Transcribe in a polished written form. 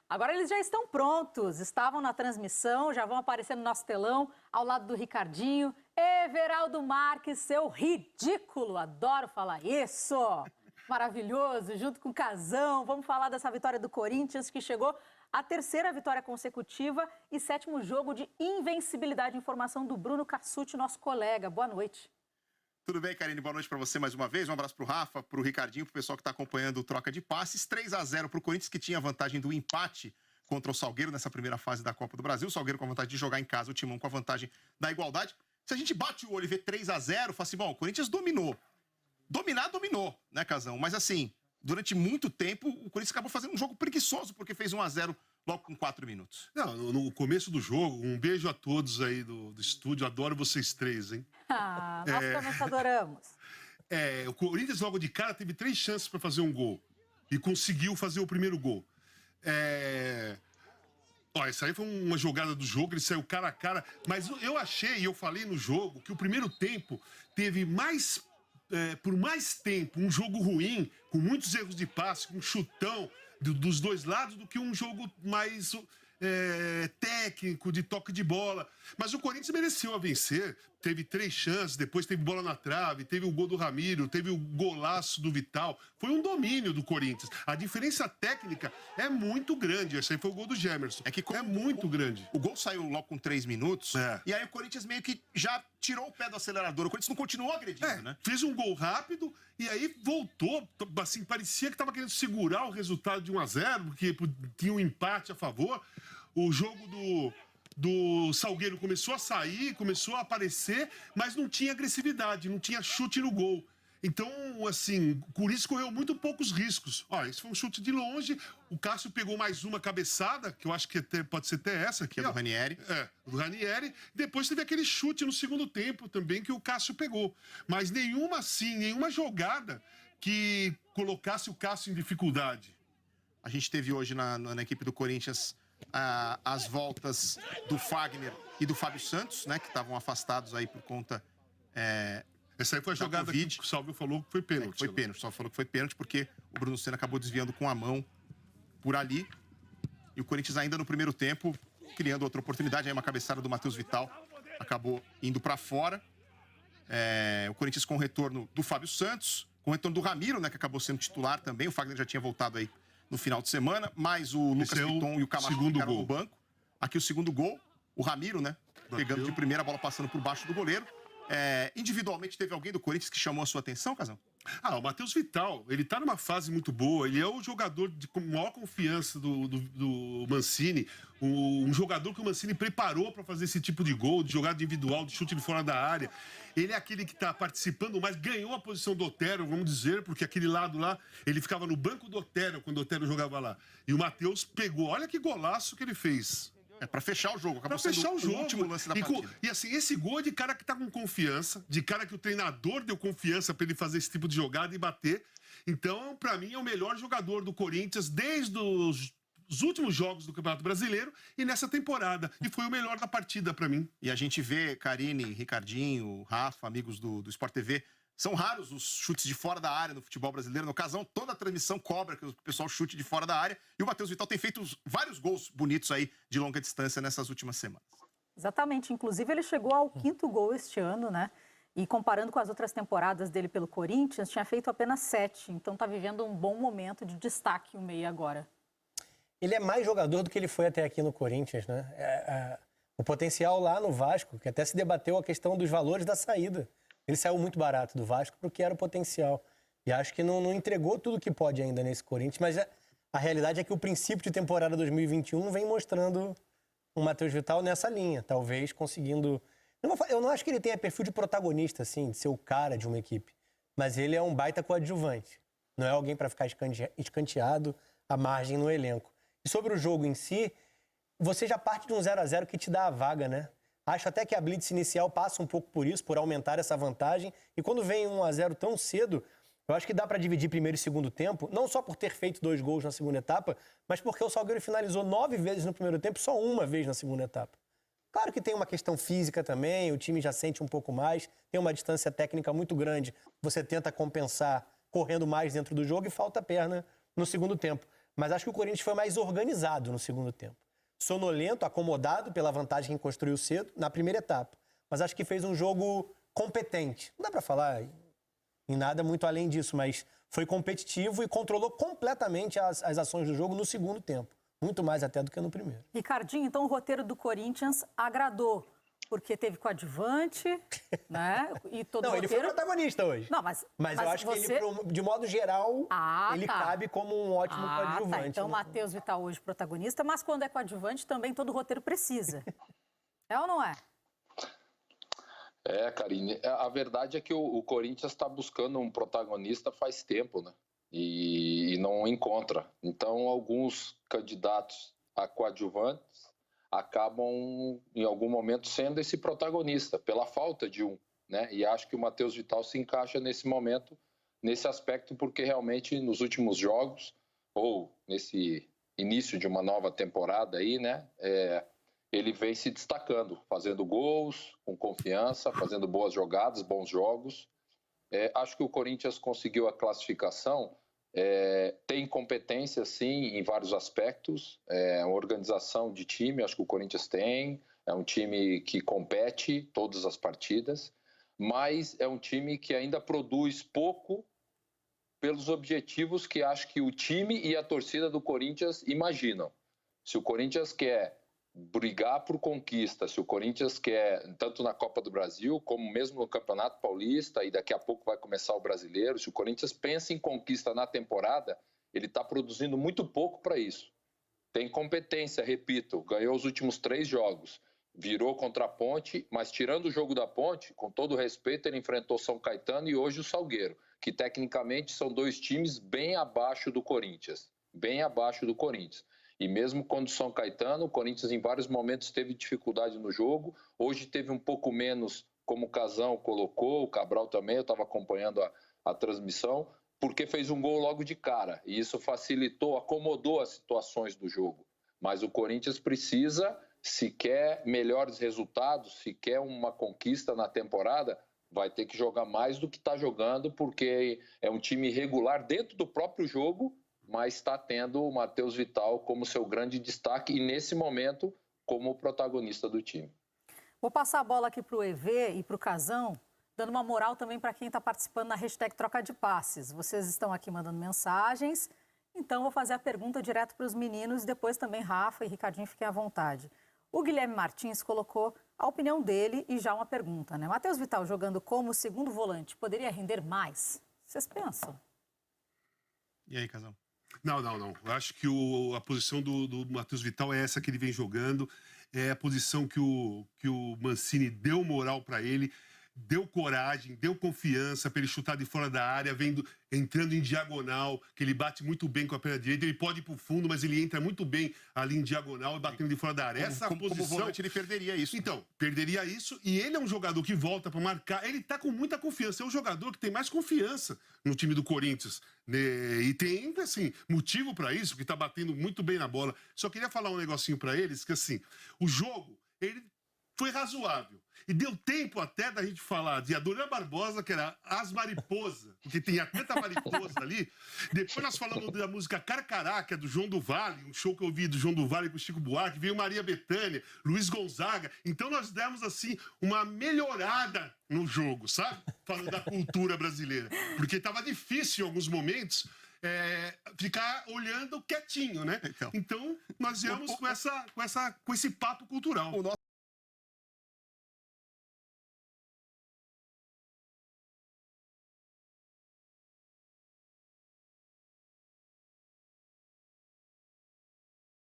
Agora eles já estão prontos, estavam na transmissão, já vão aparecer no nosso telão, ao lado do Ricardinho. Everaldo Marques, seu ridículo, adoro falar isso. Maravilhoso, junto com o Casão. Vamos falar dessa vitória do Corinthians, que chegou à terceira vitória consecutiva e sétimo jogo de invencibilidade. Informação do Bruno Cassucci, nosso colega. Boa noite. Tudo bem, Karine? Boa noite para você mais uma vez. Um abraço para o Rafa, para o Ricardinho, para o pessoal que está acompanhando o Troca de Passes. 3-0 para o Corinthians, que tinha a vantagem do empate contra o Salgueiro nessa primeira fase da Copa do Brasil. O Salgueiro com a vantagem de jogar em casa, o Timão com a vantagem da igualdade. Se a gente bate o olho e vê 3-0, fala assim, bom, o Corinthians dominou. Dominou, né, Casão? Mas assim, durante muito tempo, o Corinthians acabou fazendo um jogo preguiçoso, porque fez 1-0 logo com 4 minutos. Não, no começo do jogo, um beijo a todos aí do estúdio, adoro vocês três, hein? Nós também te adoramos. O Corinthians logo de cara teve 3 chances para fazer um gol e conseguiu fazer o primeiro gol. Essa aí foi uma jogada do jogo, ele saiu cara a cara, mas eu achei, e eu falei no jogo, que o primeiro tempo teve mais, por mais tempo, um jogo ruim, com muitos erros de passe, com chutão dos dois lados, do que um jogo mais técnico, de toque de bola. Mas o Corinthians mereceu a vencer, teve 3 chances, depois teve bola na trave, teve o gol do Ramiro, teve o golaço do Vital. Foi um domínio do Corinthians. A diferença técnica é muito grande. Esse aí foi o gol do Gemerson. É muito grande. O gol saiu logo com 3 minutos, e aí o Corinthians meio que já tirou o pé do acelerador. O Corinthians não continuou agredindo, né? Fez um gol rápido e aí voltou, assim, parecia que estava querendo segurar o resultado de 1-0, porque tinha um empate a favor. O jogo do Salgueiro começou a sair, começou a aparecer, mas não tinha agressividade, não tinha chute no gol. Então, assim, o Corinthians correu muito poucos riscos. Esse foi um chute de longe, o Cássio pegou mais uma cabeçada, que eu acho que pode ser até essa aqui. Que é do Ranieri. Do Ranieri. Depois teve aquele chute no segundo tempo também, que o Cássio pegou. Mas nenhuma jogada que colocasse o Cássio em dificuldade. A gente teve hoje na equipe do Corinthians as voltas do Fagner e do Fábio Santos, né, que estavam afastados aí por conta essa aí foi a jogada que o Salvio falou que foi pênalti. Foi pênalti, só falou que foi pênalti porque o Bruno Senna acabou desviando com a mão por ali. E o Corinthians ainda no primeiro tempo, criando outra oportunidade, aí uma cabeçada do Matheus Vital acabou indo para fora. O Corinthians com o retorno do Fábio Santos, com o retorno do Ramiro, né, que acabou sendo titular também. O Fagner já tinha voltado aí no final de semana, mas o Lucas Piton e o Camacho ficaram no banco. Aqui o segundo gol, o Ramiro, né, pegando de primeira, a bola passando por baixo do goleiro. Individualmente, teve alguém do Corinthians que chamou a sua atenção, Casão? O Matheus Vital, ele tá numa fase muito boa, ele é o jogador de maior confiança do Mancini, um jogador que o Mancini preparou para fazer esse tipo de gol, de jogada individual, de chute de fora da área. Ele é aquele que está participando, mas ganhou a posição do Otero, vamos dizer, porque aquele lado lá, ele ficava no banco do Otero quando o Otero jogava lá. E o Matheus pegou, olha que golaço que ele fez. Pra fechar o jogo. Pra fechar o jogo. Último lance da partida. E assim, esse gol é de cara que tá com confiança, de cara que o treinador deu confiança pra ele fazer esse tipo de jogada e bater. Então, pra mim, é o melhor jogador do Corinthians desde os últimos jogos do Campeonato Brasileiro e nessa temporada. E foi o melhor da partida pra mim. E a gente vê, Karine, Ricardinho, Rafa, amigos do Sport TV, são raros os chutes de fora da área no futebol brasileiro. No Casão, toda a transmissão cobra que o pessoal chute de fora da área. E o Matheus Vital tem feito vários gols bonitos aí de longa distância nessas últimas semanas. Exatamente. Inclusive, ele chegou ao 5º gol este ano, né? E comparando com as outras temporadas dele pelo Corinthians, tinha feito apenas 7. Então, está vivendo um bom momento de destaque o meia agora. Ele é mais jogador do que ele foi até aqui no Corinthians, né? O potencial lá no Vasco, que até se debateu a questão dos valores da saída. Ele saiu muito barato do Vasco porque era o potencial. E acho que não entregou tudo que pode ainda nesse Corinthians. Mas a realidade é que o princípio de temporada 2021 vem mostrando o Matheus Vital nessa linha. Talvez conseguindo... Eu não acho que ele tenha perfil de protagonista, assim, de ser o cara de uma equipe. Mas ele é um baita coadjuvante. Não é alguém para ficar escanteado à margem no elenco. E sobre o jogo em si, você já parte de um 0-0 que te dá a vaga, né? Acho até que a blitz inicial passa um pouco por isso, por aumentar essa vantagem. E quando vem 1-0 tão cedo, eu acho que dá para dividir primeiro e segundo tempo, não só por ter feito 2 gols na segunda etapa, mas porque o Salgueiro finalizou 9 vezes no primeiro tempo, só 1 vez na segunda etapa. Claro que tem uma questão física também, o time já sente um pouco mais, tem uma distância técnica muito grande, você tenta compensar correndo mais dentro do jogo e falta perna no segundo tempo. Mas acho que o Corinthians foi mais organizado no segundo tempo. Sonolento, acomodado pela vantagem que construiu cedo na primeira etapa. Mas acho que fez um jogo competente. Não dá para falar em nada muito além disso, mas foi competitivo e controlou completamente as ações do jogo no segundo tempo. Muito mais até do que no primeiro. Ricardinho, então o roteiro do Corinthians agradou, porque teve coadjuvante, né? E todo Não, roteiro... ele foi protagonista hoje. Não, mas eu acho você... que ele, de modo geral, ele tá. cabe como um ótimo coadjuvante. Tá. Então, Matheus Vital hoje protagonista, mas quando é coadjuvante também todo roteiro precisa. É ou não é? Karine, a verdade é que o Corinthians está buscando um protagonista faz tempo, né? E não encontra. Então, alguns candidatos a coadjuvantes acabam, em algum momento, sendo esse protagonista, pela falta de um, né? E acho que o Matheus Vital se encaixa nesse momento, nesse aspecto, porque realmente nos últimos jogos, ou nesse início de uma nova temporada aí, né? Ele vem se destacando, fazendo gols, com confiança, fazendo boas jogadas, bons jogos. Acho que o Corinthians conseguiu a classificação, tem competência, sim, em vários aspectos. Uma organização de time, acho que o Corinthians tem. É um time que compete todas as partidas, mas é um time que ainda produz pouco pelos objetivos que acho que o time e a torcida do Corinthians imaginam. Se o Corinthians quer brigar por conquista, se o Corinthians quer, tanto na Copa do Brasil, como mesmo no Campeonato Paulista, e daqui a pouco vai começar o Brasileiro, se o Corinthians pensa em conquista na temporada, ele está produzindo muito pouco para isso. Tem competência, repito, ganhou os últimos 3 jogos, virou contra a Ponte, mas tirando o jogo da Ponte, com todo respeito, ele enfrentou São Caetano e hoje o Salgueiro, que tecnicamente são 2 times bem abaixo do Corinthians, bem abaixo do Corinthians. E mesmo quando São Caetano, o Corinthians em vários momentos teve dificuldade no jogo. Hoje teve um pouco menos, como o Casão colocou, o Cabral também, eu estava acompanhando a transmissão, porque fez um gol logo de cara. E isso facilitou, acomodou as situações do jogo. Mas o Corinthians precisa, se quer melhores resultados, se quer uma conquista na temporada, vai ter que jogar mais do que está jogando, porque é um time irregular dentro do próprio jogo, mas está tendo o Matheus Vital como seu grande destaque e, nesse momento, como protagonista do time. Vou passar a bola aqui para o EV e para o Casão, dando uma moral também para quem está participando na hashtag Troca de Passes. Vocês estão aqui mandando mensagens, então vou fazer a pergunta direto para os meninos, depois também Rafa e Ricardinho fiquem à vontade. O Guilherme Martins colocou a opinião dele e já uma pergunta, né? Matheus Vital jogando como segundo volante, poderia render mais? Vocês pensam? E aí, Casão? Não. Eu acho que a posição do Matheus Vital é essa que ele vem jogando. É a posição que o Mancini deu moral para ele, deu coragem, deu confiança para ele chutar de fora da área, entrando em diagonal, que ele bate muito bem com a perna direita. Ele pode ir para o fundo, mas ele entra muito bem ali em diagonal e batendo de fora da área. Como volante, ele perderia isso. Então, perderia isso. E ele é um jogador que volta para marcar. Ele está com muita confiança. É um jogador que tem mais confiança no time do Corinthians. Né? E tem, assim, motivo para isso, porque está batendo muito bem na bola. Só queria falar um negocinho para eles, que assim, o jogo, ele foi razoável. E deu tempo até da gente falar de Adoniran Barbosa, que era As Mariposas, porque tinha tanta mariposa ali. Depois nós falamos da música Carcará, que é do João do Vale, um show que eu vi do João do Vale com o Chico Buarque, veio Maria Bethânia, Luiz Gonzaga. Então nós demos, assim, uma melhorada no jogo, sabe? Falando da cultura brasileira. Porque estava difícil em alguns momentos ficar olhando quietinho, né? Então nós viemos com esse papo cultural.